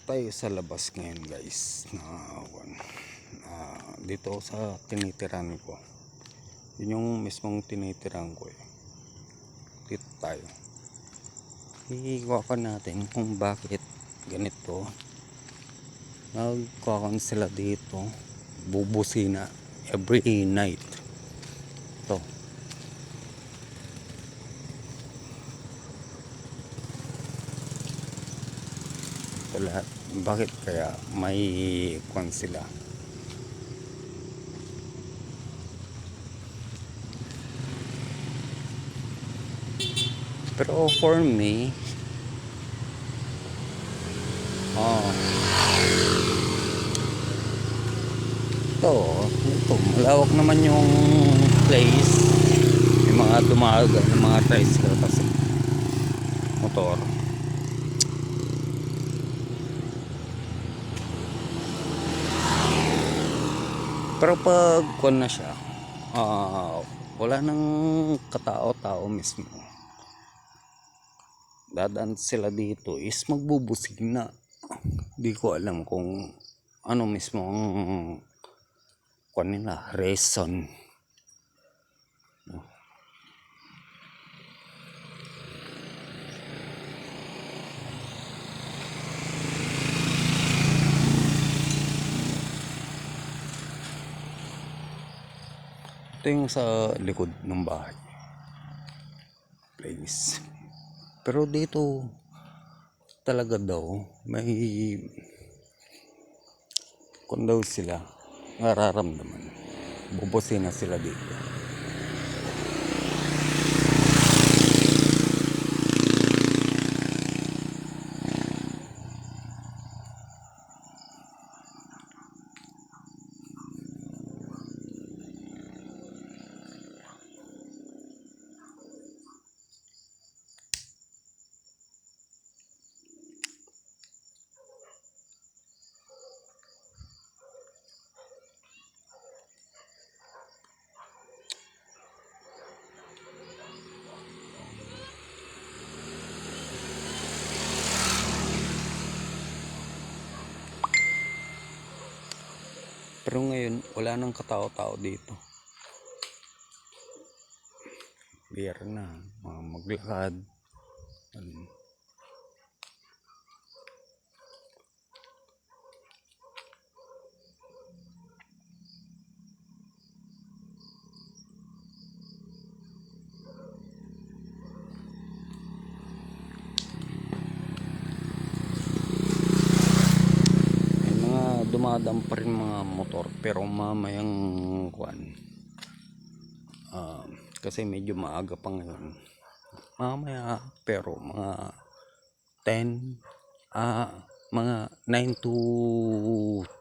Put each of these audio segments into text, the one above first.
Tayo sa labas ngayon guys na dito sa tinitiran ko. Yun yung mismong tinitiran ko eh. Dito tayo. Iiwakan natin kung bakit ganito. Nagkakan sila dito. Bubusina every night. Ito. Ito lahat. Bakit kaya may kwan sila? Pero for me, ito, malawak naman yung place. May mga dumaga ng mga tricycle kasi motor. Pero pag kwan na siya, wala nang katao-tao mismo. Dadaan sila dito is magbubusig na. Di ko alam kung ano mismo ang kwan nila, reason. Ito yung sa likod ng bahay place. Pero dito talaga daw may kung daw sila nararamdaman. Bubusin na sila dito. Pero ngayon, wala nang katao-tao dito. Biyar na, maglakad. May mga dumadaan pa rin mga motor pero mamayang kwan. Kasi medyo maaga pa ngayon. Mamaya pero mga 10 mga 9 to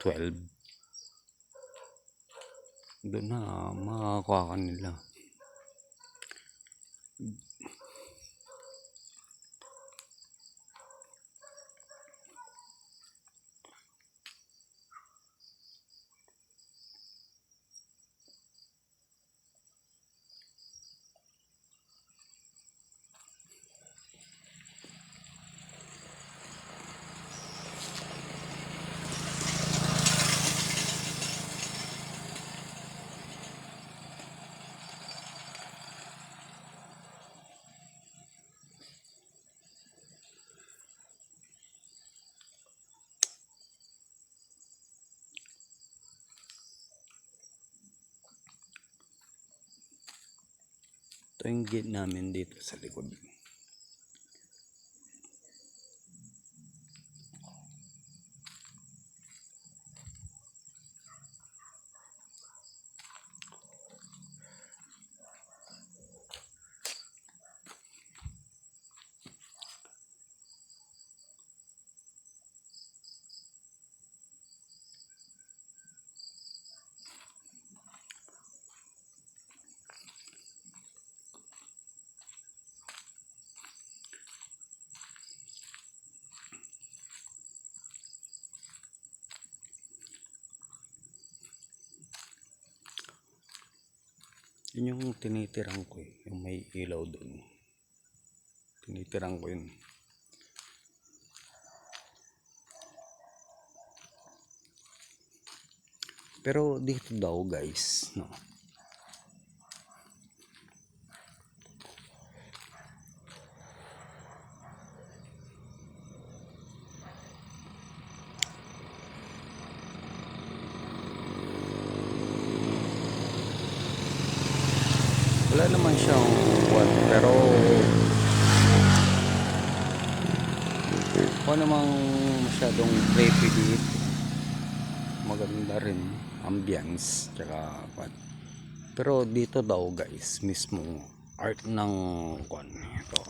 12 doon na makakuha ka nila. Ito yung gate namin dito sa likod. Yun yung tinitirang ko eh, yung may ilaw doon. Tinitirang ko yun. Pero dito daw guys, no, wala naman siyang kwan, pero wala namang masyadong creepy dito. Maganda rin ambience tsaka kwan. Pero dito daw guys, mismo art ng kwan ito.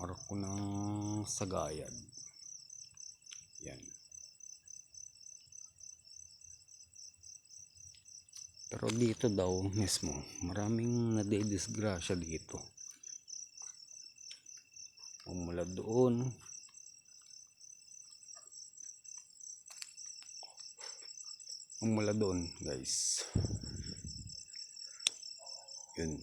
Art ko ng Sagayad. Yan. Pero dito daw mismo, maraming nadidisgrasya dito. Mula doon, guys. Yun.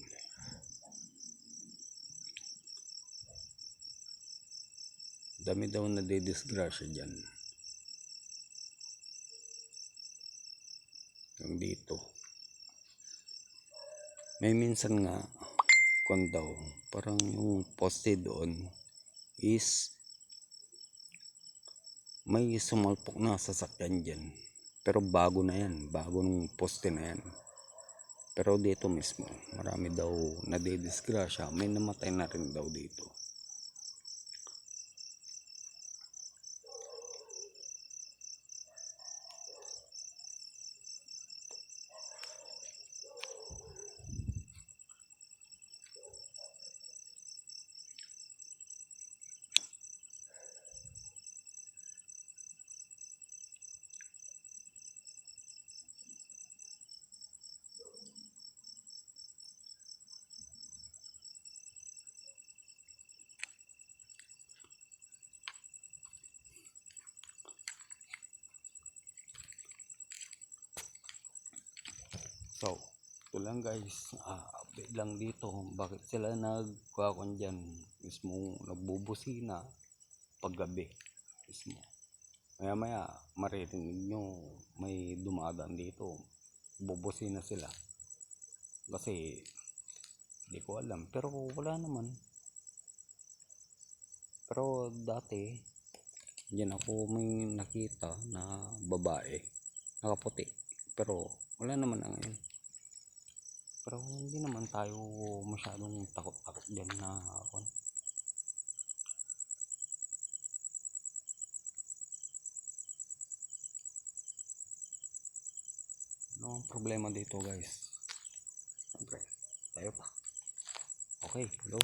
Dami daw nadidisgrasya dyan. Yung dito. May minsan nga, kung daw, parang yung poste doon is may sumalpok na sasakyan dyan. Pero bago na yan, bago nung poste na yan. Pero dito mismo, marami daw nadidisgrasya. May namatay na rin daw dito. So, ito lang guys, update lang dito bakit sila nagkakon dyan mismo, nagbubusina paggabi mismo. Maya maya maririnig nyo may dumadaan dito, bubusina sila kasi di ko alam, pero wala naman. Pero dati dyan ako may nakita na babae nakaputi, pero wala naman na ngayon. Pero hindi naman tayo masyadong takot-takot dyan na ako. Ano ang problema dito guys? Siyempre, tayo pa. Okay, hello.